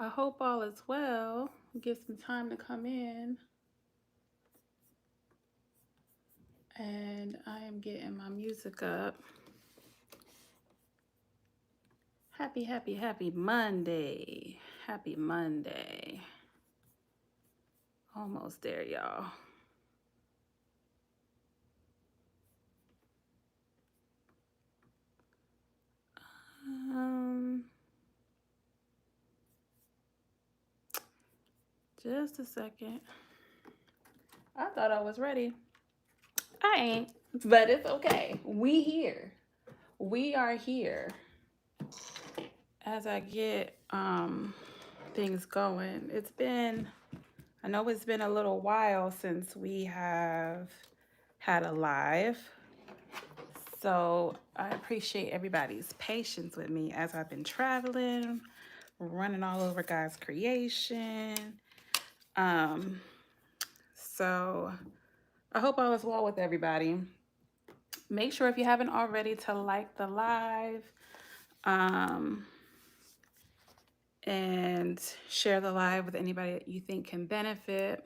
I hope all is well. Get some time to come in. And I am getting my music up. Happy Monday. Happy Monday. Almost there, y'all. Just a second. I thought I was ready. I ain't, but it's okay. We here. We are here. As I get things going, I know it's been a little while since we have had a live. So I appreciate everybody's patience with me as I've been traveling, running all over God's creation. So I hope all is well with everybody. Make sure if you haven't already to like the live and share the live with anybody that you think can benefit.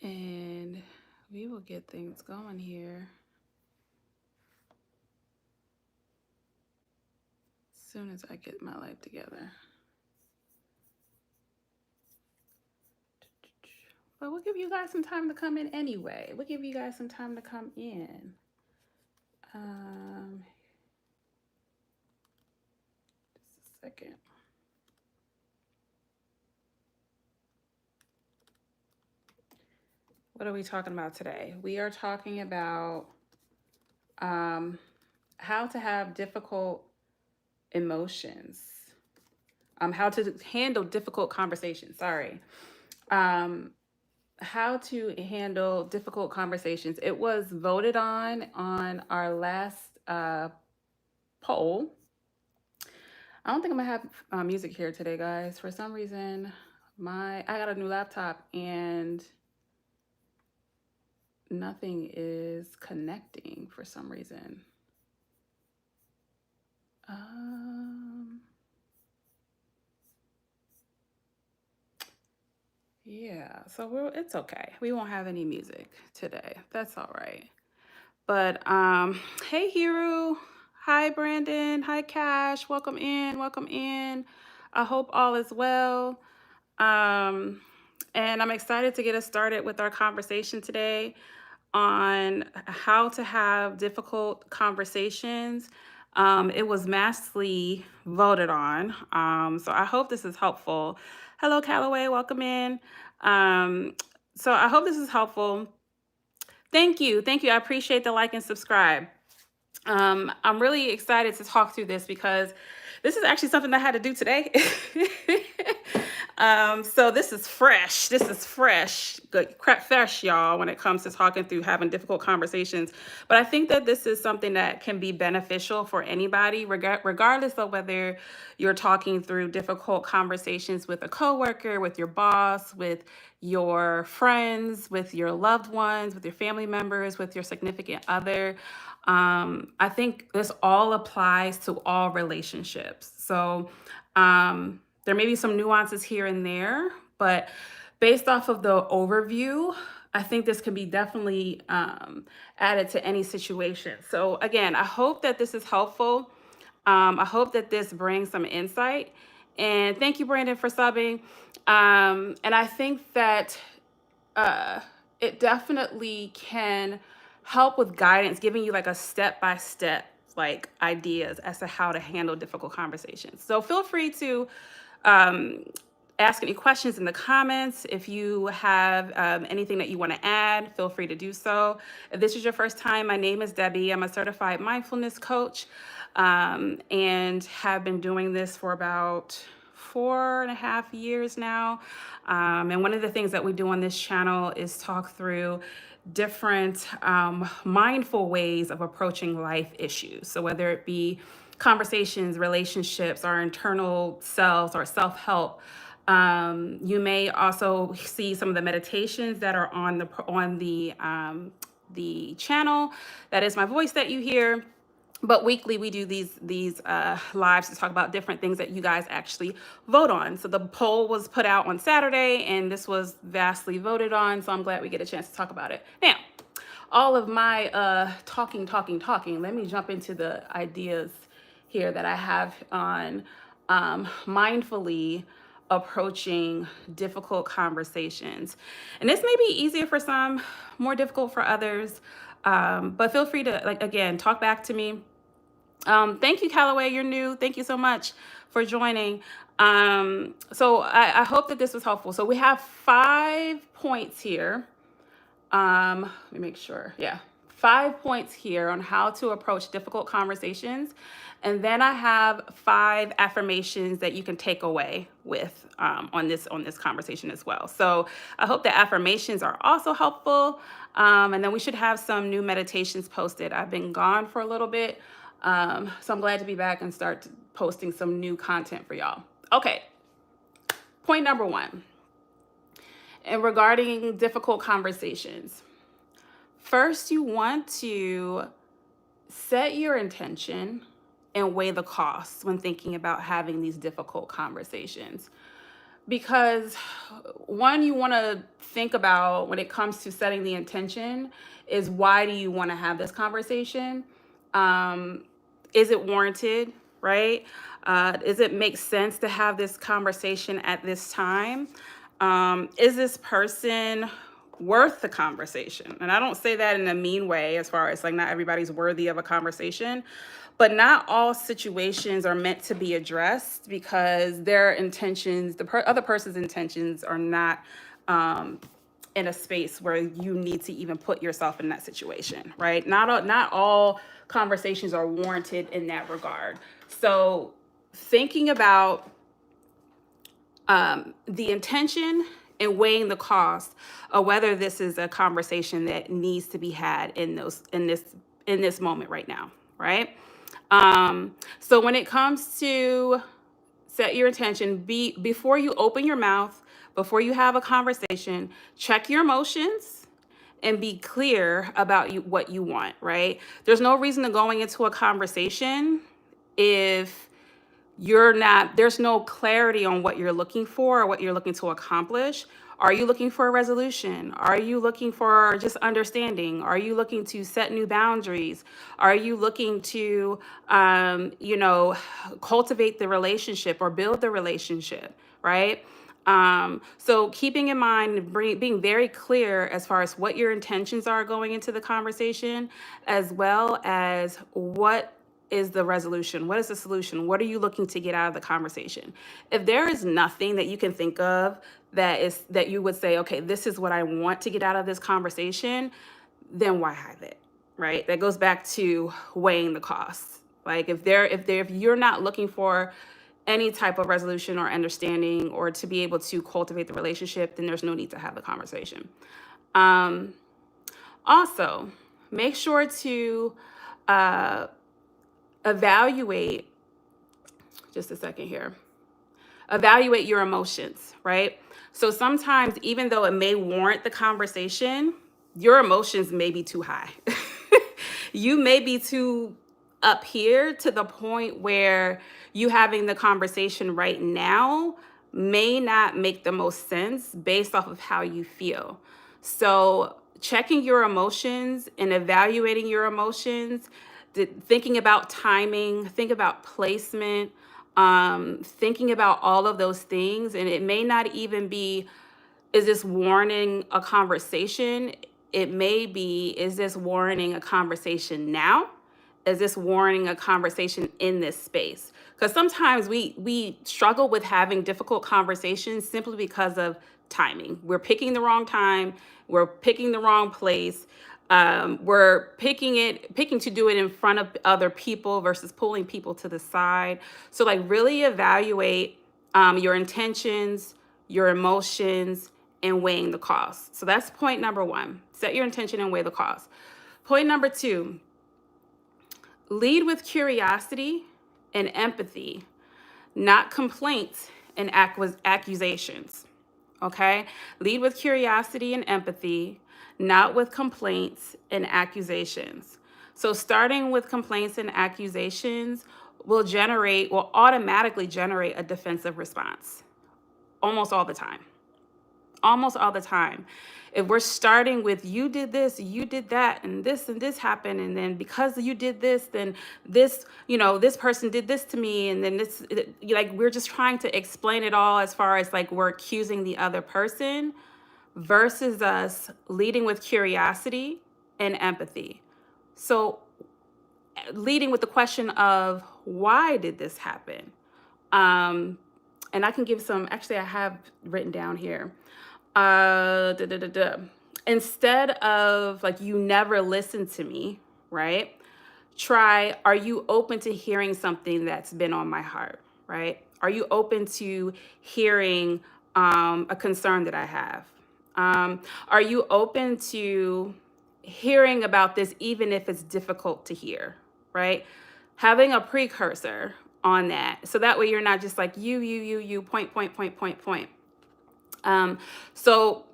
And we will get things going here as soon as I get my life together. But we'll give you guys some time to come in anyway. We'll give you guys some time to come in. Just a second. What are we talking about today? We are talking about how to have difficult emotions, how to handle difficult conversations. How to handle difficult conversations. It was voted on our last poll. I don't think I'm gonna have music here today, guys. For some reason, I got a new laptop and nothing is connecting for some reason. Yeah, so it's okay. We won't have any music today. That's all right. But hey Hiru, hi Brandon, hi Cash, welcome in, welcome in. I hope all is well. And I'm excited to get us started with our conversation today on how to have difficult conversations. It was massively voted on. So I hope this is helpful. Hello, Callaway, welcome in. So I hope this is helpful. Thank you. I appreciate the like and subscribe. I'm really excited to talk through this because this is actually something I had to do today. So this is fresh. Good, fresh, y'all, when it comes to talking through having difficult conversations. But I think that this is something that can be beneficial for anybody, regardless of whether you're talking through difficult conversations with a coworker, with your boss, with your friends, with your loved ones, with your family members, with your significant other. I think this all applies to all relationships. So there may be some nuances here and there, but based off of the overview, I think this can be definitely added to any situation. So again, I hope that this is helpful. I hope that this brings some insight. And thank you, Brandon, for subbing. And I think that it definitely can help with guidance, giving you like a step-by-step like ideas as to how to handle difficult conversations. So feel free to ask any questions in the comments. If you have anything that you want to add, feel free to do so. If this is your first time, my name is Debbie. I'm a certified mindfulness coach and have been doing this for about 4.5 years now. And one of the things that we do on this channel is talk through different mindful ways of approaching life issues. So whether it be conversations, relationships, our internal selves, or self-help, you may also see some of the meditations that are on the channel. That is my voice that you hear. But weekly we do these lives to talk about different things that you guys actually vote on. So the poll was put out on Saturday, and this was vastly voted on. So I'm glad we get a chance to talk about it. Now, all of my talking. Let me jump into the ideas here that I have on mindfully approaching difficult conversations. And this may be easier for some, more difficult for others. But feel free to, like, again, talk back to me. Thank you, Callaway. You're new. Thank you so much for joining. So I hope that this was helpful. So we have 5 points here. Let me make sure. Yeah. 5 points here on how to approach difficult conversations. And then I have 5 affirmations that you can take away with on this conversation as well. So I hope the affirmations are also helpful. And then we should have some new meditations posted. I've been gone for a little bit. So I'm glad to be back and start posting some new content for y'all. Okay. Point number 1. And regarding difficult conversations, first you want to set your intention and weigh the costs when thinking about having these difficult conversations. Because one, you want to think about when it comes to setting the intention is, why do you want to have this conversation? Is it warranted, right? Does it make sense to have this conversation at this time? Is this person worth the conversation? And I don't say that in a mean way, as far as like not everybody's worthy of a conversation, but not all situations are meant to be addressed because their intentions, the other person's intentions, are not in a space where you need to even put yourself in that situation, right? Not all conversations are warranted in that regard. So thinking about the intention and weighing the cost of whether this is a conversation that needs to be had in this moment right now, right? So when it comes to set your intention, before you open your mouth, before you have a conversation, check your emotions and be clear about what you want, right? There's no reason to going into a conversation if there's no clarity on what you're looking for or what you're looking to accomplish. Are you looking for a resolution? Are you looking for just understanding? Are you looking to set new boundaries? Are you looking to, cultivate the relationship or build the relationship, right? So keeping in mind, being very clear as far as what your intentions are going into the conversation, as well as what is the resolution? What is the solution? What are you looking to get out of the conversation? If there is nothing that you can think of that you would say, okay, this is what I want to get out of this conversation, then why have it, right? That goes back to weighing the costs. Like if you're not looking for any type of resolution or understanding or to be able to cultivate the relationship, then there's no need to have the conversation. Also, make sure to evaluate your emotions, right? So sometimes, even though it may warrant the conversation, your emotions may be too high. You may be too up here to the point where you having the conversation right now may not make the most sense based off of how you feel. So checking your emotions and evaluating your emotions, thinking about timing, think about placement, thinking about all of those things. And it may not even be, is this warranting a conversation? It may be, is this warranting a conversation now? Is this warranting a conversation in this space? Because sometimes we struggle with having difficult conversations simply because of timing. We're picking the wrong time. We're picking the wrong place. We're picking to do it in front of other people versus pulling people to the side. So like really evaluate your intentions, your emotions, and weighing the cost. So that's point number 1. Set your intention and weigh the cost. Point number 2, lead with curiosity and empathy, not complaints and accusations. Okay? Lead with curiosity and empathy, not with complaints and accusations. So starting with complaints and accusations will automatically generate a defensive response almost all the time. Almost all the time. If we're starting with you did this, you did that, and this happened, and then because you did this, then this, this person did this to me, and then like we're just trying to explain it all as far as like we're accusing the other person versus us leading with curiosity and empathy. So leading with the question of why did this happen? And I can give some, actually I have written down here. Da, da, da, da. Instead of like, you never listen to me, right? Try, are you open to hearing something that's been on my heart, right? Are you open to hearing a concern that I have? Are you open to hearing about this, even if it's difficult to hear, right? Having a precursor on that. So that way you're not just like you, point, point, point, point, point. So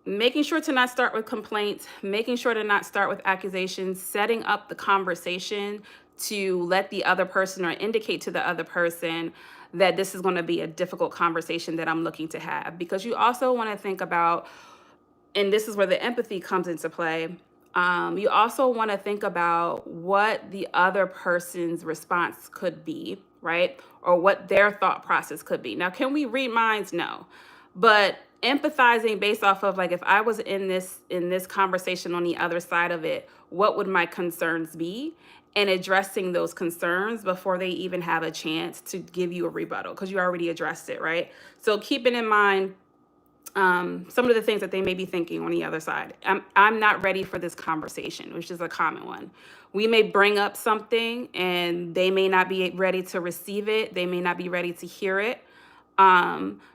making sure to not start with complaints, making sure to not start with accusations, setting up the conversation to let the other person or indicate to the other person that this is going to be a difficult conversation that I'm looking to have. Because you also want to think about, and this is where the empathy comes into play, you also want to think about what the other person's response could be, right? Or what their thought process could be. Now, can we read minds? No. But empathizing based off of like, if I was in this conversation on the other side of it, what would my concerns be? And addressing those concerns before they even have a chance to give you a rebuttal, because you already addressed it, right? So keeping in mind some of the things that they may be thinking on the other side. I'm not ready for this conversation, which is a common one. We may bring up something and they may not be ready to receive it. They may not be ready to hear it.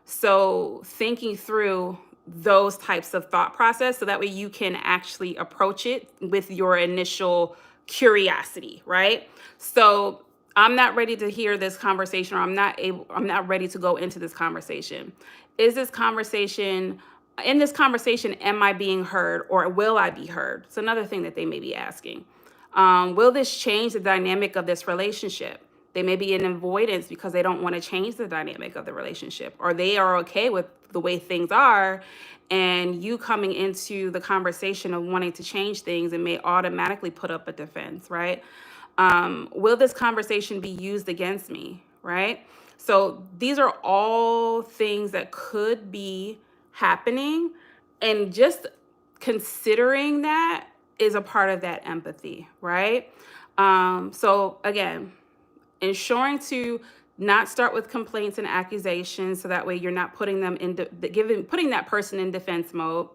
So thinking through those types of thought process, so that way you can actually approach it with your initial curiosity, right? So I'm not ready to hear this conversation, or I'm not ready to go into this conversation. In this conversation, am I being heard, or will I be heard? It's another thing that they may be asking. Will this change the dynamic of this relationship? They may be in avoidance because they don't want to change the dynamic of the relationship, or they are okay with the way things are, and you coming into the conversation of wanting to change things, and may automatically put up a defense, right? Will this conversation be used against me, right? So these are all things that could be happening, and just considering that is a part of that empathy, right? So again, ensuring to not start with complaints and accusations, so that way you're not putting that person in defense mode.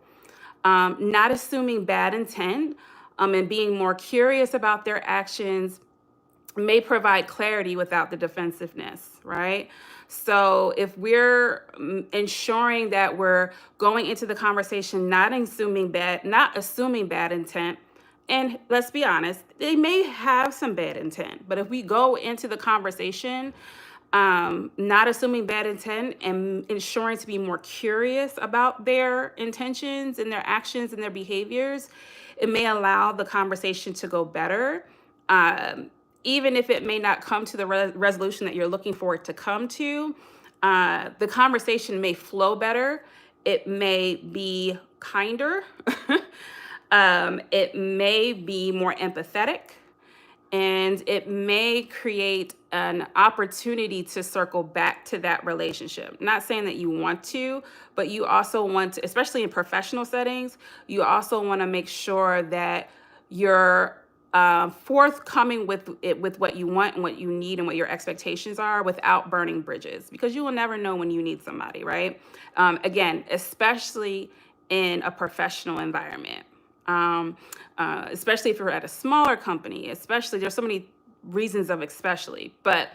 Not assuming bad intent, and being more curious about their actions may provide clarity without the defensiveness, right? So if we're ensuring that we're going into the conversation not assuming bad intent, and let's be honest, they may have some bad intent, but if we go into the conversation not assuming bad intent and ensuring to be more curious about their intentions and their actions and their behaviors, it may allow the conversation to go better. Even if it may not come to the resolution that you're looking for it to come to, the conversation may flow better. It may be kinder. It may be more empathetic. And it may create an opportunity to circle back to that relationship. Not saying that you want to, but you also want to, especially in professional settings, you also want to make sure that you're forthcoming with what you want and what you need and what your expectations are, without burning bridges, because you will never know when you need somebody, right? Again, especially in a professional environment. Especially if you're at a smaller company, especially, there's so many reasons of especially, but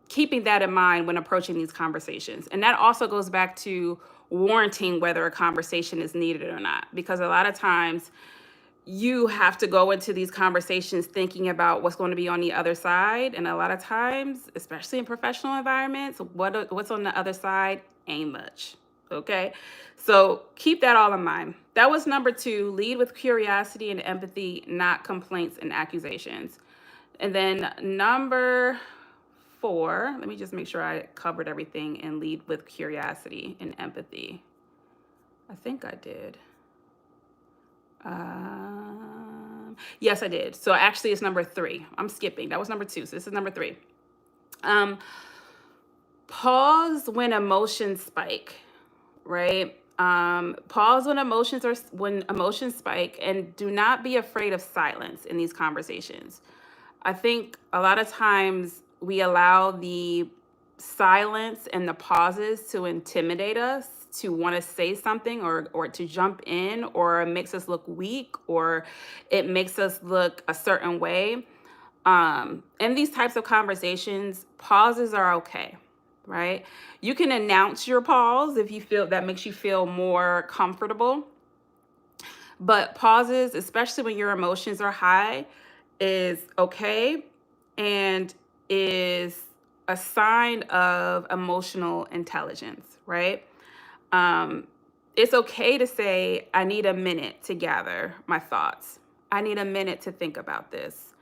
keeping that in mind when approaching these conversations. And that also goes back to warranting whether a conversation is needed or not, because a lot of times you have to go into these conversations thinking about what's going to be on the other side. And a lot of times, especially in professional environments, what's on the other side ain't much. Okay. So keep that all in mind. That was number 2. Lead with curiosity and empathy, not complaints and accusations. And then number 4, let me just make sure I covered everything and lead with curiosity and empathy. I think I did. Yes, I did. So actually, it's number 3. I'm skipping. That was number 2. So this is number 3. Pause when emotions spike, right? Pause when emotions spike, and do not be afraid of silence in these conversations. I think a lot of times we allow the silence and the pauses to intimidate us, to want to say something, or to jump in, or it makes us look weak, or it makes us look a certain way. In these types of conversations, pauses are okay, right? You can announce your pause if you feel that makes you feel more comfortable. But pauses, especially when your emotions are high, is okay and is a sign of emotional intelligence, right? Um, it's okay to say, I need a minute to gather my thoughts. I need a minute to think about this.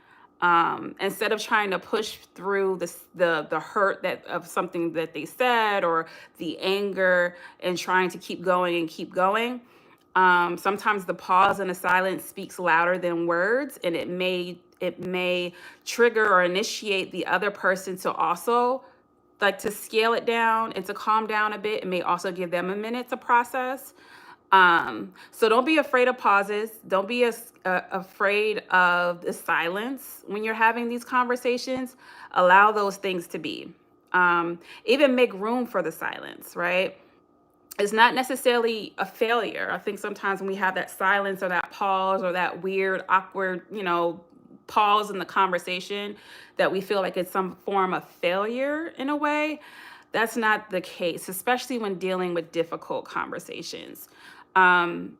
Instead of trying to push through the hurt that of something that they said, or the anger, and trying to keep going and keep going. Sometimes the pause and the silence speaks louder than words, and it may trigger or initiate the other person to also like to scale it down and to calm down a bit. It may also give them a minute to process. So don't be afraid of pauses. Don't be afraid of the silence when you're having these conversations. Allow those things to be. Even make room for the silence, right? It's not necessarily a failure. I think sometimes when we have that silence or that pause or that weird, awkward, pause in the conversation, that we feel like it's some form of failure in a way. That's not the case, especially when dealing with difficult conversations. Um,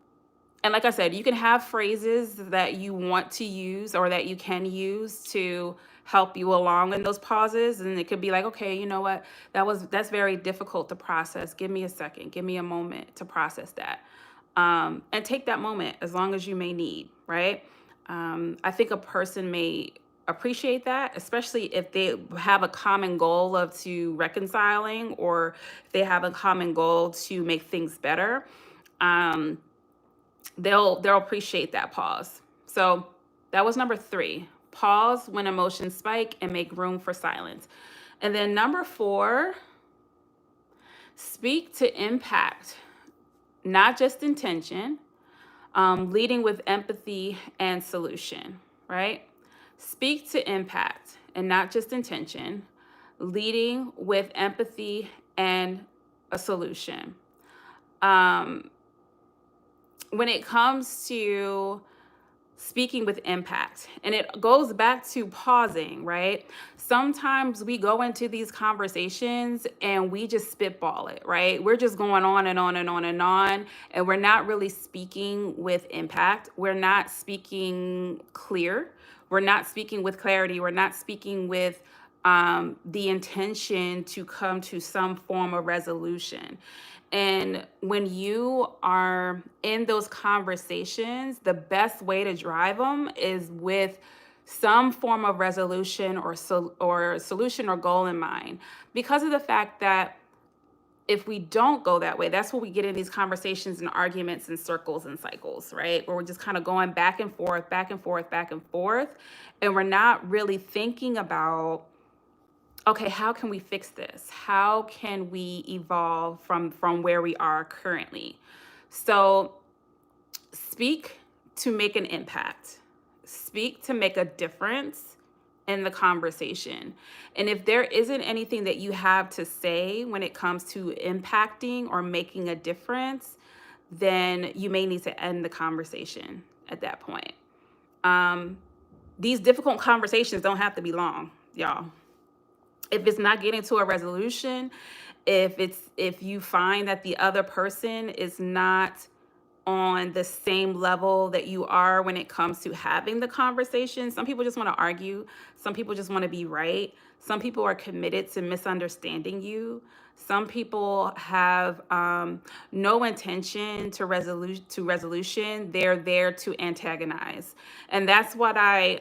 and like I said, you can have phrases that you want to use or that you can use to help you along in those pauses. And it could be like, okay, you know what? That's very difficult to process. Give me a second. Give me a moment to process that. And take that moment as long as you may need, right? I think a person may appreciate that, especially if they have a common goal of to reconciling, or if they have a common goal to make things better. Um, they'll appreciate that pause. So that was number 3. Pause when emotions spike and make room for silence. And then number 4, speak to impact, not just intention. Leading with empathy and solution, right? Speak to impact and not just intention, leading with empathy and a solution. Um, when it comes to speaking with impact, and it goes back to pausing, right? Sometimes we go into these conversations and we just spitball it, right? We're just going on and on and on and on, and we're not really speaking with impact. We're not speaking clear. We're not speaking with clarity. We're not speaking with the intention to come to some form of resolution. And when you are in those conversations, the best way to drive them is with some form of resolution or solution or goal in mind. Because of the fact that if we don't go that way, that's what we get in these conversations and arguments and circles and cycles, right? Where we're just kind of going back and forth, back and forth, back and forth. And we're not really thinking about, okay, how can we fix this? How can we evolve from where we are currently? So speak to make an impact. Speak to make a difference in the conversation. And if there isn't anything that you have to say when it comes to impacting or making a difference, then you may need to end the conversation at that point. These difficult conversations don't have to be long, y'all. If it's not getting to a resolution, if you find that the other person is not on the same level that you are when it comes to having the conversation. Some people just want to argue. Some people just want to be right. Some people are committed to misunderstanding you. Some people have no intention to resolution. They're there to antagonize, and that's what I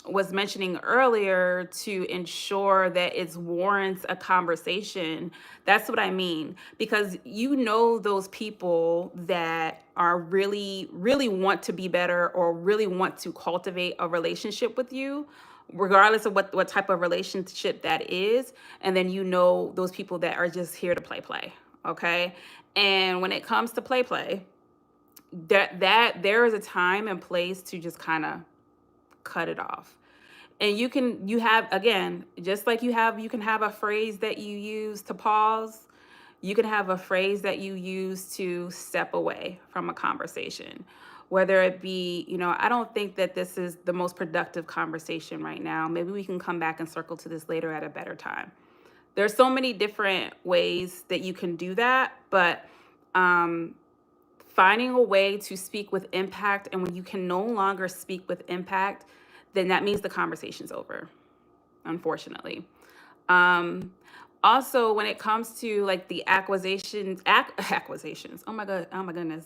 was mentioning earlier, to ensure that it warrants a conversation. That's what I mean. Because you know those people that are really want to be better or really want to cultivate a relationship with you, regardless of what type of relationship that is. And then you know those people that are just here to play. Okay. And when it comes to play, that there is a time and place to just kind of cut it off. And you have, again, just like you can have a phrase that you use to pause. You can have a phrase that you use to step away from a conversation, whether it be, I don't think that this is the most productive conversation right now. Maybe we can come back and circle to this later at a better time. There's so many different ways that you can do that, but finding a way to speak with impact. And when you can no longer speak with impact, then that means the conversation's over, unfortunately. Um, Also, when it comes to like the accusations, oh my goodness,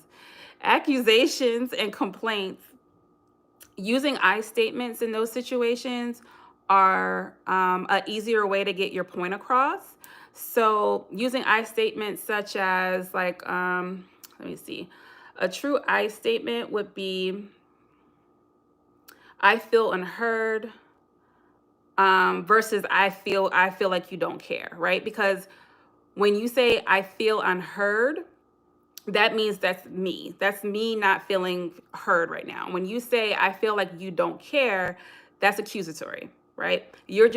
accusations and complaints, using I statements in those situations are a easier way to get your point across. So using I statements such as like, let me see, a true I statement would be, I feel unheard, versus I feel like you don't care, right? Because when you say I feel unheard, that means that's me. That's me not feeling heard right now. When you say I feel like you don't care, that's accusatory, right? You're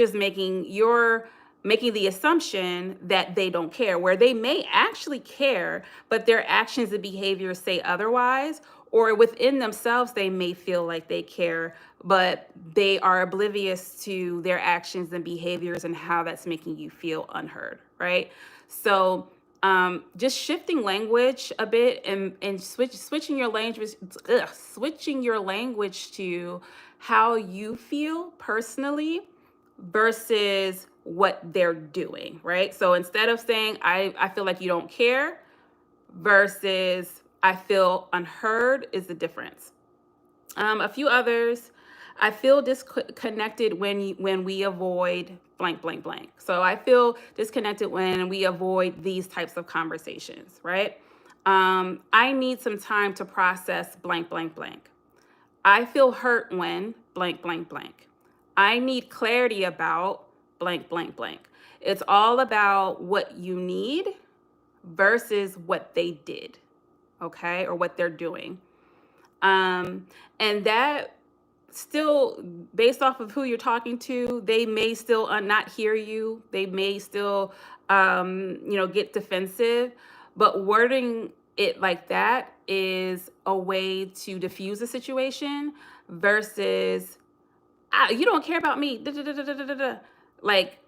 making the assumption that they don't care, where they may actually care, but their actions and behaviors say otherwise, or within themselves they may feel like they care, but they are oblivious to their actions and behaviors and how that's making you feel unheard, right? So just shifting language a bit, and switching your language, switching your language to how you feel personally versus what they're doing, right? So instead of saying I feel like you don't care versus I feel unheard is the difference. A few others. I feel disconnected when we avoid blank, blank, blank. So I feel disconnected when we avoid these types of conversations, right? I need some time to process blank, blank, blank. I feel hurt when blank, blank, blank. I need clarity about blank, blank, blank. It's all about what you need versus what they did, okay, or what they're doing. And that still, based off of who you're talking to, they may still not hear you. They may still, get defensive. But wording it like that is a way to diffuse the situation versus, you don't care about me. Da, da, da, da, da, da, da. Like,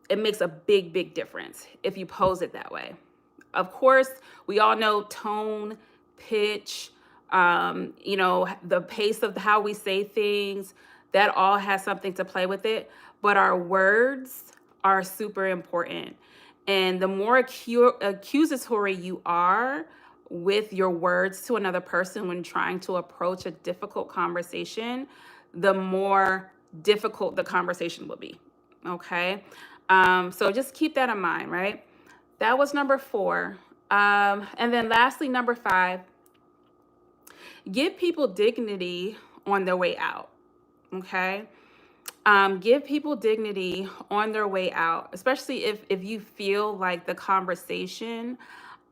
it makes a big, big difference if you pose it that way. Of course, we all know tone, pitch, the pace of how we say things, that all has something to play with it. But our words are super important. And the more accusatory you are with your words to another person when trying to approach a difficult conversation, the more difficult the conversation will be. Okay. So just keep that in mind, right? That was number 4. And then lastly, number 5, give people dignity on their way out. Okay. Give people dignity on their way out, especially if you feel like the conversation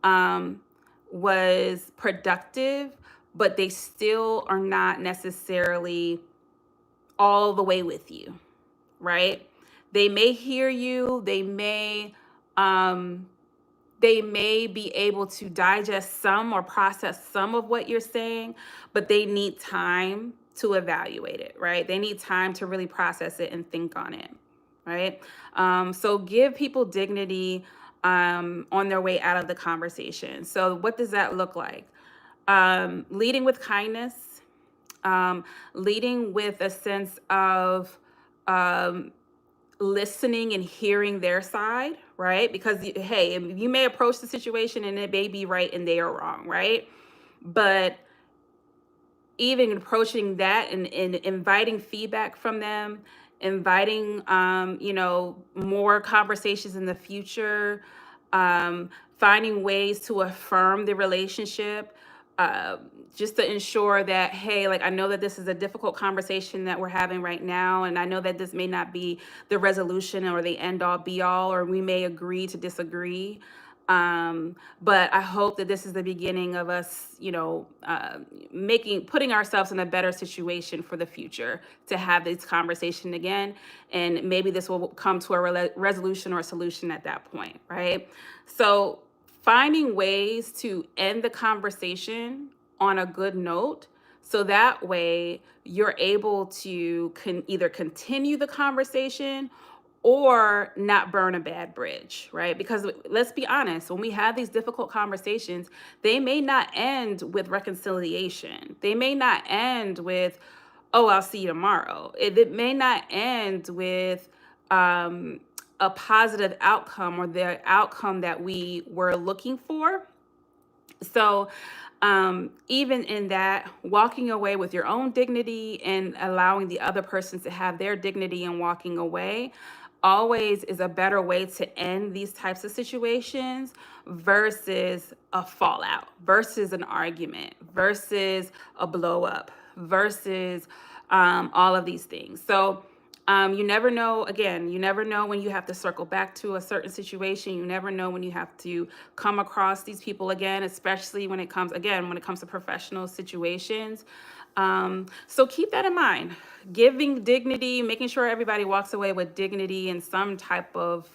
was productive, but they still are not necessarily all the way with you, right? They may hear you, they may be able to digest some or process some of what you're saying, but they need time to evaluate it, right? They need time to really process it and think on it, right? So give people dignity on their way out of the conversation. So what does that look like? Leading with kindness, leading with a sense of um, listening and hearing their side, right? Because hey, you may approach the situation and it may be right and they are wrong, right? But even approaching that and inviting feedback from them, inviting more conversations in the future, finding ways to affirm the relationship, uh, just to ensure that, hey, like, I know that this is a difficult conversation that we're having right now, and I know that this may not be the resolution or the end all be all, or we may agree to disagree. But I hope that this is the beginning of us, putting ourselves in a better situation for the future to have this conversation again. And maybe this will come to a resolution or a solution at that point, right? So finding ways to end the conversation on a good note. So that way you're able to either continue the conversation or not burn a bad bridge, right? Because let's be honest, when we have these difficult conversations, they may not end with reconciliation. They may not end with, oh, I'll see you tomorrow. It may not end with a positive outcome or the outcome that we were looking for. So, even in that, walking away with your own dignity and allowing the other person to have their dignity and walking away always is a better way to end these types of situations versus a fallout, versus an argument, versus a blow up, versus all of these things. So, you never know, again, you never know when you have to circle back to a certain situation. You never know when you have to come across these people again, especially when it comes, again, when it comes to professional situations. So keep that in mind. Giving dignity, making sure everybody walks away with dignity in some type of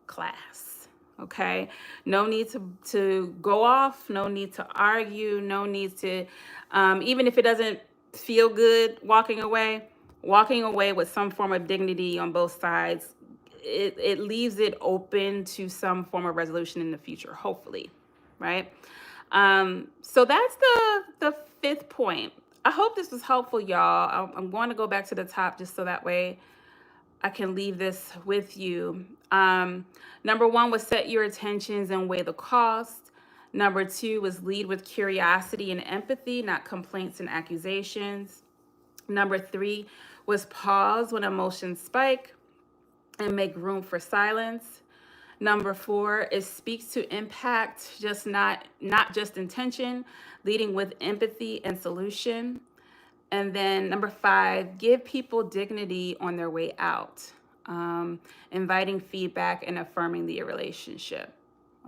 class. Okay. No need to go off, no need to argue, no need to, even if it doesn't feel good walking away with some form of dignity on both sides, it leaves it open to some form of resolution in the future, hopefully, right? So that's the fifth point. I hope this was helpful, y'all. I'm going to go back to the top just so that way I can leave this with you. Number one was set your intentions and weigh the cost. Number two was lead with curiosity and empathy, not complaints and accusations. Number three was pause when emotions spike and make room for silence. Number four is speak to impact, just not just intention, leading with empathy and solution. And then number five, give people dignity on their way out, inviting feedback and affirming the relationship.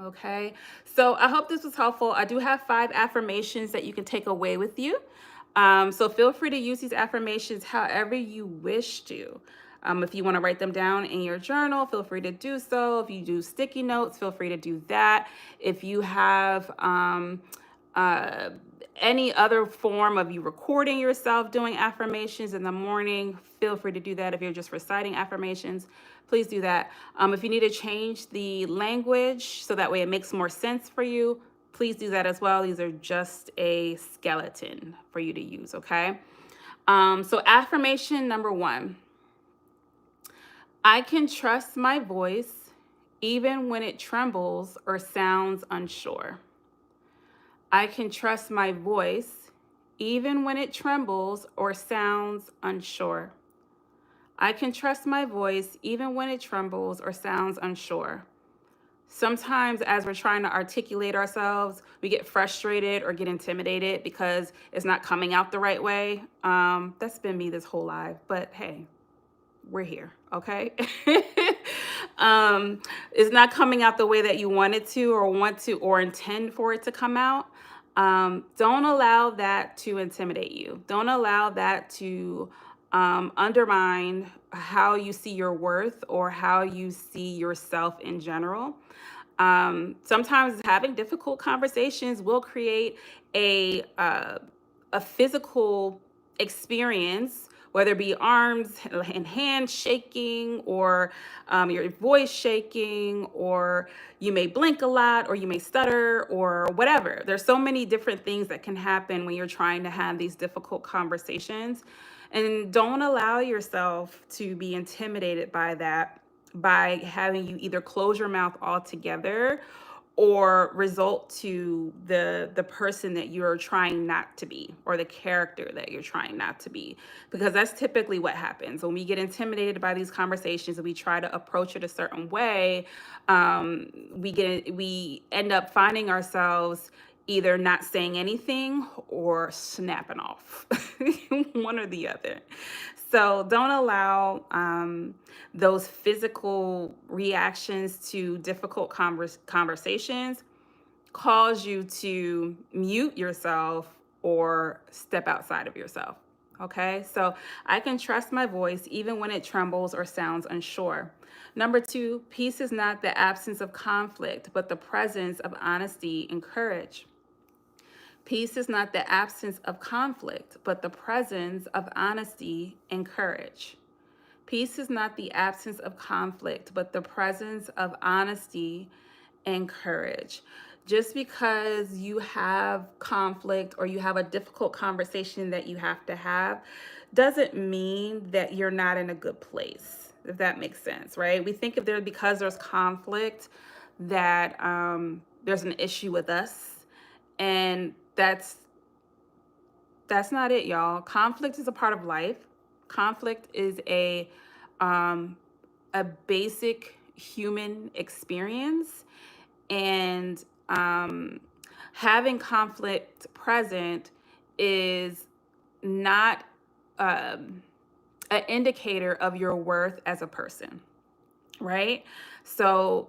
Okay, so I hope this was helpful. I do have 5 affirmations that you can take away with you. So feel free to use these affirmations however you wish to. If you want to write them down in your journal, feel free to do so. If you do sticky notes, feel free to do that. If you have any other form of you recording yourself doing affirmations in the morning, feel free to do that. If you're just reciting affirmations, please do that. If you need to change the language so that way it makes more sense for you, please do that as well. These are just a skeleton for you to use, okay? So affirmation number 1, I can trust my voice even when it trembles or sounds unsure. I can trust my voice even when it trembles or sounds unsure. I can trust my voice even when it trembles or sounds unsure. Sometimes as we're trying to articulate ourselves, we get frustrated or get intimidated because it's not coming out the right way. That's been me this whole life, but hey, we're here, okay? It's not coming out the way that you want it to or intend for it to come out. Don't allow that to intimidate you. Don't allow that to undermine how you see your worth or how you see yourself in general. Sometimes having difficult conversations will create a physical experience whether it be arms and hands shaking, or your voice shaking, or you may blink a lot, or you may stutter, or whatever. There's so many different things that can happen when you're trying to have these difficult conversations. And don't allow yourself to be intimidated by that, by having you either close your mouth altogether or result to the person that you're trying not to be, or the character that you're trying not to be, because that's typically what happens when we get intimidated by these conversations and we try to approach it a certain way. We end up finding ourselves either not saying anything or snapping off, one or the other. So don't allow those physical reactions to difficult conversations cause you to mute yourself or step outside of yourself. Okay, so I can trust my voice even when it trembles or sounds unsure. Number two, peace is not the absence of conflict, but the presence of honesty and courage. Peace is not the absence of conflict, but the presence of honesty and courage. Peace is not the absence of conflict, but the presence of honesty and courage. Just because you have conflict or you have a difficult conversation that you have to have doesn't mean that you're not in a good place, if that makes sense, right? We think because there's conflict that there's an issue with us, and that's not it, y'all. Conflict is a part of life. Conflict is um, a basic human experience, and having conflict present is not an indicator of your worth as a person, right? So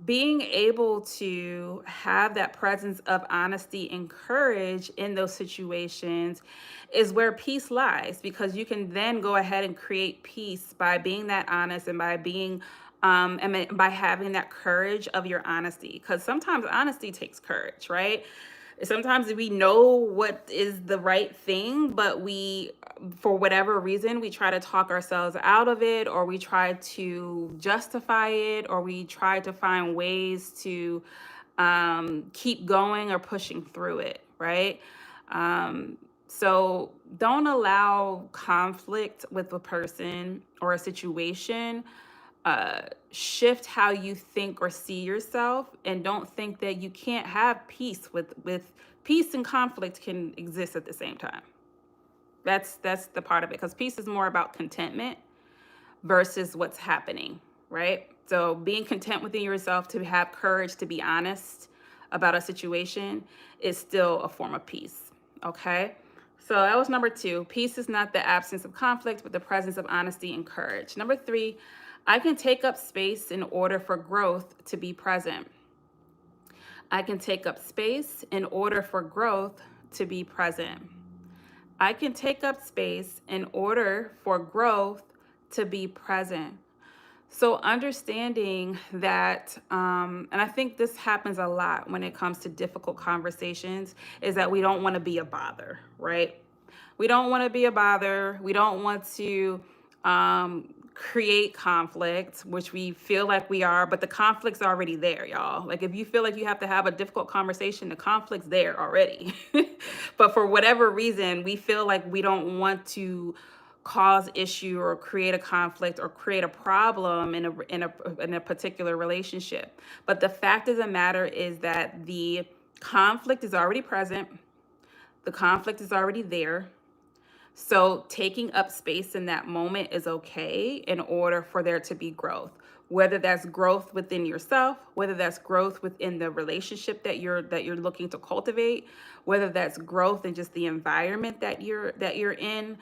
being able to have that presence of honesty and courage in those situations is where peace lies, because you can then go ahead and create peace by being that honest and by being and by having that courage of your honesty, because sometimes honesty takes courage, right? Sometimes we know what is the right thing, but for whatever reason, we try to talk ourselves out of it, or we try to justify it, or we try to find ways to keep going or pushing through it, right? So don't allow conflict with a person or a situation shift how you think or see yourself, and don't think that you can't have peace with peace and conflict can exist at the same time. That's the part of it, because peace is more about contentment versus what's happening, right? So being content within yourself, to have courage to be honest about a situation, is still a form of peace. Okay, so that was number two. Peace is not the absence of conflict, but the presence of honesty and courage. Number three, I can take up space in order for growth to be present. I can take up space in order for growth to be present. I can take up space in order for growth to be present. So understanding that, and I think this happens a lot when it comes to difficult conversations, is that we don't want to be a bother, right? We don't want to be a bother. We don't want to create conflict, which we feel like we are, but the conflict's already there, y'all. Like, if you feel like you have to have a difficult conversation, the conflict's there already. But for whatever reason, we feel like we don't want to cause issue or create a conflict or create a problem in a particular relationship. But the fact of the matter is that the conflict is already present. The conflict is already there. So taking up space in that moment is okay in order for there to be growth, whether that's growth within yourself, whether that's growth within the relationship that you're looking to cultivate, whether that's growth in just the environment that you're in.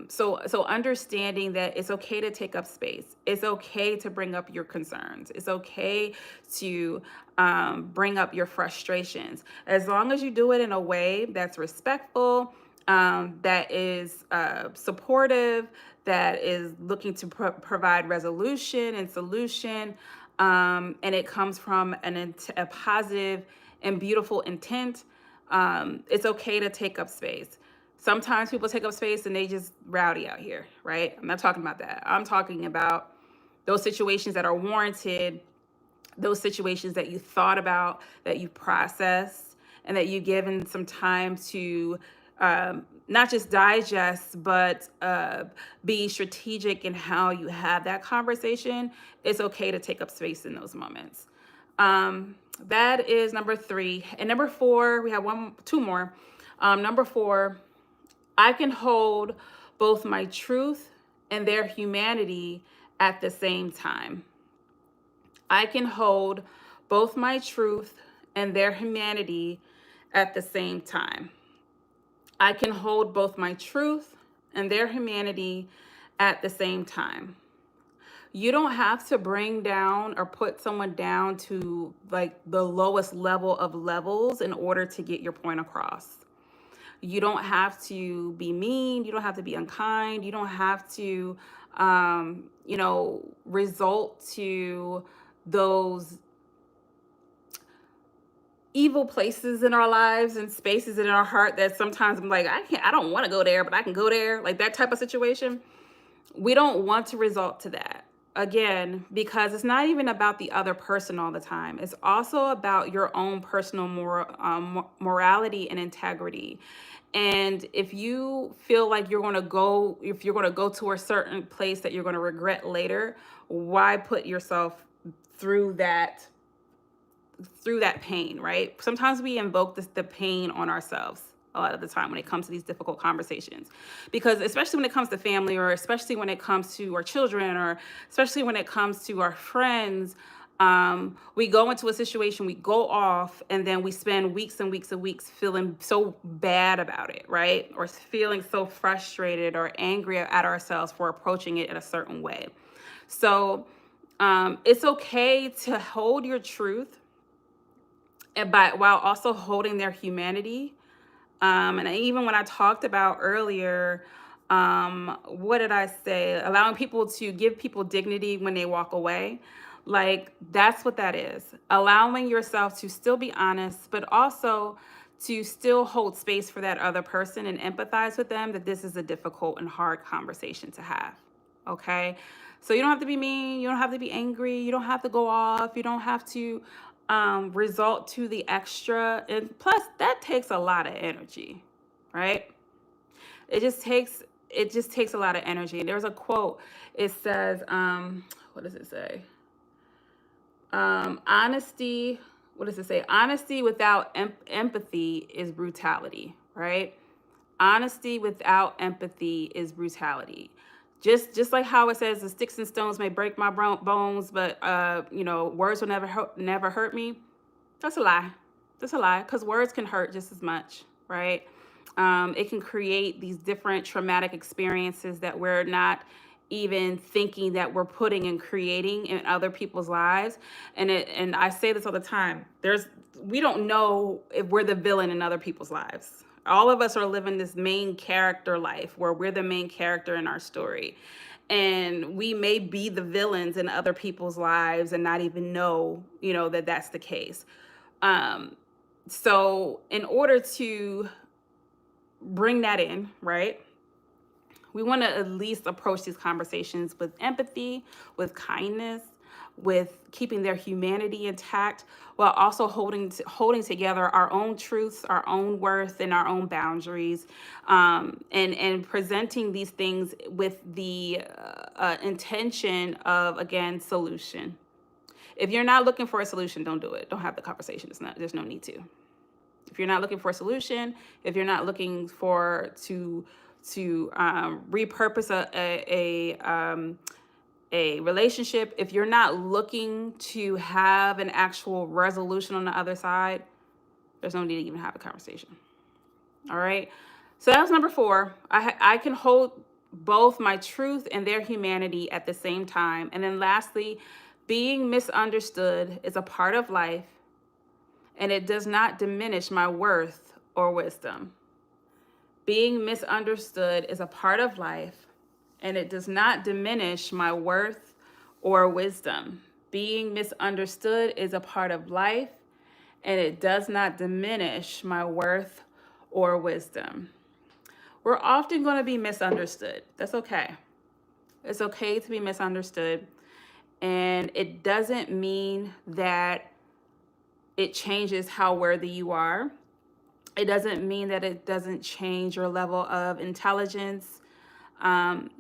So understanding that it's okay to take up space. It's okay to bring up your concerns. It's okay to bring up your frustrations, as long as you do it in a way that's respectful, that is supportive, that is looking to provide resolution and solution, and it comes from a positive and beautiful intent. It's okay to take up space. Sometimes people take up space and they just rowdy out here, right? I'm not talking about that. I'm talking about those situations that are warranted, those situations that you thought about, that you processed, and that you've given some time to not just digest, but be strategic in how you have that conversation. It's okay to take up space in those moments. That is number 3. And number 4, we have two more. Number 4, I can hold both my truth and their humanity at the same time. I can hold both my truth and their humanity at the same time. I can hold both my truth and their humanity at the same time. You don't have to bring down or put someone down to like the lowest level of levels in order to get your point across. You don't have to be mean. You don't have to be unkind. You don't have to, result to those evil places in our lives and spaces in our heart that sometimes I'm like, I don't want to go there, but I can go there. Like that type of situation. We don't want to resort to that. Again, because it's not even about the other person all the time. It's also about your own personal morality and integrity. And if you feel like if you're going to go to a certain place that you're going to regret later, why put yourself through that pain, right? Sometimes we invoke the pain on ourselves a lot of the time when it comes to these difficult conversations, because especially when it comes to family, or especially when it comes to our children, or especially when it comes to our friends, we go into a situation, we go off, and then we spend weeks and weeks and weeks feeling so bad about it, right? Or feeling so frustrated or angry at ourselves for approaching it in a certain way. So it's okay to hold your truth, while also holding their humanity. And even when I talked about earlier, what did I say? Allowing people to give people dignity when they walk away. Like, that's what that is. Allowing yourself to still be honest, but also to still hold space for that other person and empathize with them that this is a difficult and hard conversation to have. Okay? So you don't have to be mean. You don't have to be angry. You don't have to go off. You don't have to result to the extra. And plus, that takes a lot of energy, right? It just takes a lot of energy. There's a quote. It says, what does it say? Honesty. What does it say? Honesty without empathy is brutality, right? Honesty without empathy is brutality. Just like how it says, the sticks and stones may break my bones, but words will never hurt me. That's a lie. That's a lie, because words can hurt just as much, right? It can create these different traumatic experiences that we're not even thinking that we're putting and creating in other people's lives. And I say this all the time. We don't know if we're the villain in other people's lives. All of us are living this main character life where we're the main character in our story. And we may be the villains in other people's lives and not even know, that that's the case. So in order to bring that in, right, we want to at least approach these conversations with empathy, with kindness, with keeping their humanity intact, while also holding together our own truths, our own worth, and our own boundaries, and presenting these things with the intention of, again, solution. If you're not looking for a solution, don't do it. Don't have the conversation. There's no need to. If you're not looking for a solution, if you're not looking to repurpose a relationship, if you're not looking to have an actual resolution on the other side, there's no need to even have a conversation. All right. So that was number 4. I can hold both my truth and their humanity at the same time. And then lastly, being misunderstood is a part of life, and it does not diminish my worth or wisdom. Being misunderstood is a part of life, and it does not diminish my worth or wisdom. Being misunderstood is a part of life, and it does not diminish my worth or wisdom. we're often going to be misunderstood. That's okay. It's okay to be misunderstood. And it doesn't mean that it changes how worthy you are. It doesn't mean that it doesn't change your level of intelligence. Um,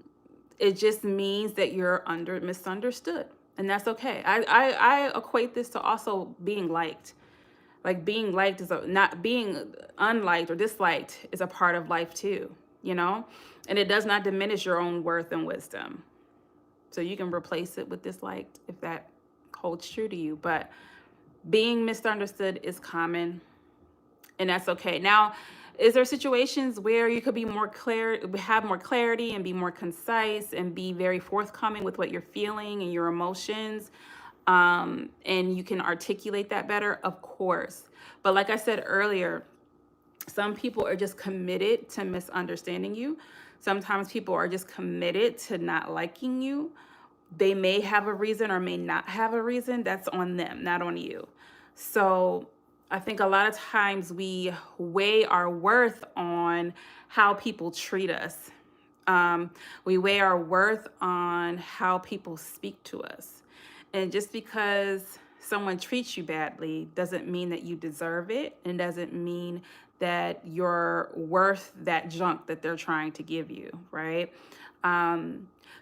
it just means that you're misunderstood. And that's okay. I equate this to also being liked. Like being liked is not being unliked or disliked is a part of life too, you know? And it does not diminish your own worth and wisdom. So you can replace it with disliked if that holds true to you. But being misunderstood is common, and that's okay. Now, is there situations where you could be more clear, have more clarity and be more concise and be very forthcoming with what you're feeling and your emotions? And you can articulate that better, of course. But like I said earlier, some people are just committed to misunderstanding you. Sometimes people are just committed to not liking you. They may have a reason or may not have a reason. That's on them, not on you. So I think a lot of times we weigh our worth on how people treat us. We weigh our worth on how people speak to us. And just because someone treats you badly doesn't mean that you deserve it, and doesn't mean that you're worth that junk that they're trying to give you, right?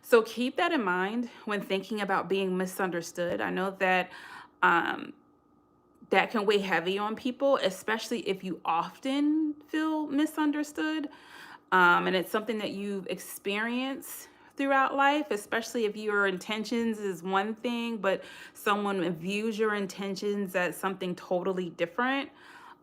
So keep that in mind when thinking about being misunderstood. I know that that can weigh heavy on people, especially if you often feel misunderstood. And it's something that you've experienced throughout life, especially if your intentions is one thing, but someone views your intentions as something totally different.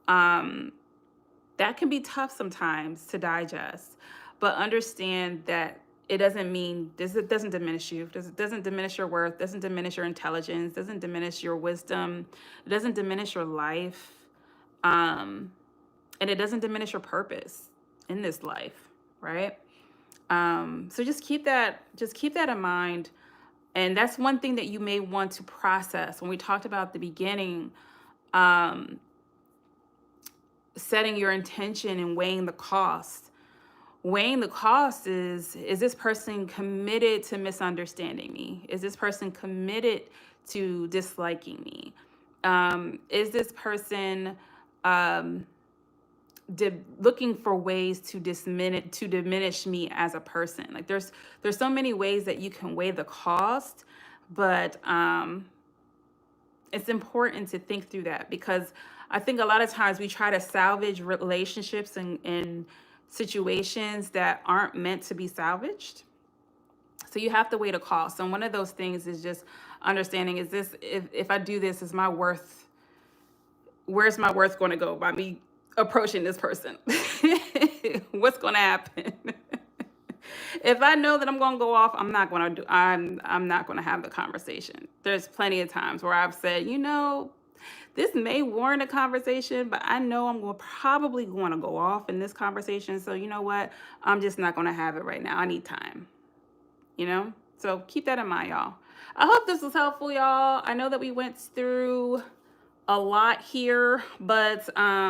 That can be tough sometimes to digest, but understand that it doesn't mean this. It doesn't diminish you. It doesn't diminish your worth. Doesn't diminish your intelligence. Doesn't diminish your wisdom. It doesn't diminish your life, and it doesn't diminish your purpose in this life, right? So just keep that in mind. And that's one thing that you may want to process. When we talked about at the beginning, setting your intention and weighing the cost. Weighing the cost is this person committed to misunderstanding me? Is this person committed to disliking me? Is this person looking for ways to diminish me as a person? Like there's so many ways that you can weigh the cost, but it's important to think through that, because I think a lot of times we try to salvage relationships and situations that aren't meant to be salvaged. So you have to weigh the cost. And one of those things is just understanding, is this, if I do this, is my worth, where's my worth going to go by me approaching this person? What's going to happen? If I know that I'm going to go off, I'm not going to have the conversation. There's plenty of times where I've said, this may warrant a conversation, but I know I'm probably going to go off in this conversation. So you know what? I'm just not going to have it right now. I need time, So keep that in mind, y'all. I hope this was helpful, y'all. I know that we went through a lot here, but that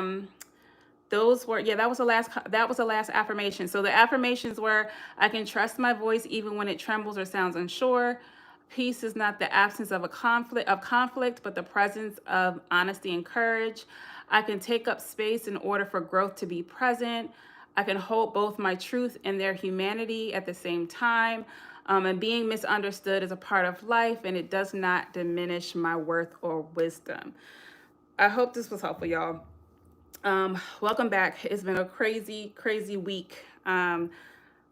was the last affirmation. So the affirmations were: I can trust my voice even when it trembles or sounds unsure. Peace is not the absence of conflict, but the presence of honesty and courage. I can take up space in order for growth to be present. I can hold both my truth and their humanity at the same time. And being misunderstood is a part of life, and it does not diminish my worth or wisdom. I hope this was helpful, y'all. Welcome back. It's been a crazy, crazy week.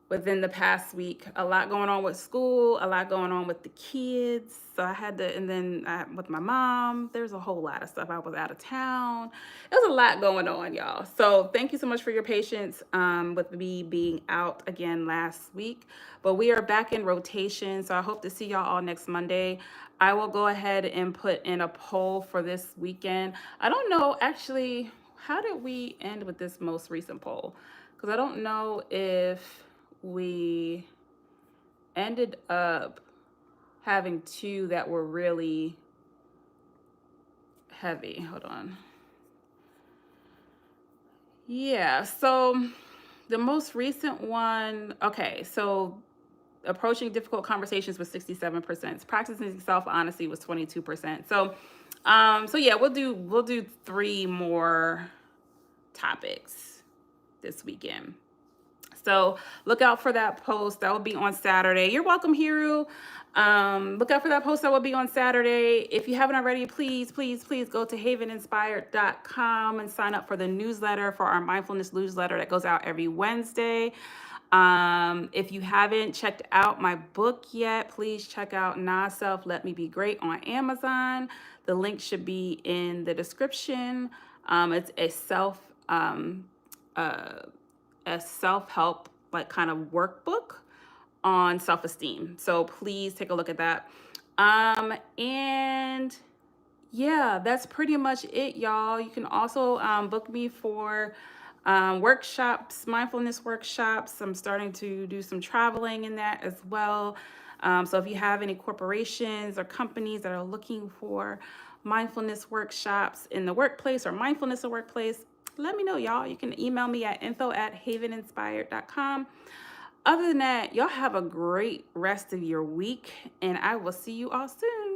Within the past week, a lot going on with school, a lot going on with the kids. So I had to, and then with my mom, there's a whole lot of stuff. I was out of town. There's a lot going on, y'all. So thank you so much for your patience with me being out again last week. But we are back in rotation. So I hope to see y'all all next Monday. I will go ahead and put in a poll for this weekend. I don't know, actually, how did we end with this most recent poll? Because I don't know if we ended up having two that were really heavy. Hold on. Yeah, so The most recent one, okay, so approaching difficult conversations was 67%. Practicing self-honesty was 22%. So yeah, we'll do three more topics this weekend. So look out for that post. That will be on Saturday. You're welcome, Hiru. Look out for that post that will be on Saturday. If you haven't already, please, please, please go to haveninspired.com and sign up for the newsletter, for our mindfulness newsletter that goes out every Wednesday. If you haven't checked out my book yet, please check out Nah Self Let Me Be Great on Amazon. The link should be in the description. It's uh, a self-help like kind of workbook on self-esteem. So please take a look at that. And yeah, that's pretty much it, y'all. You can also book me for workshops, mindfulness workshops. I'm starting to do some traveling in that as well. So if you have any corporations or companies that are looking for mindfulness workshops in the workplace or mindfulness in the workplace, let me know, y'all. You can email me at info@haveninspired.com. Other than that, y'all have a great rest of your week, and I will see you all soon.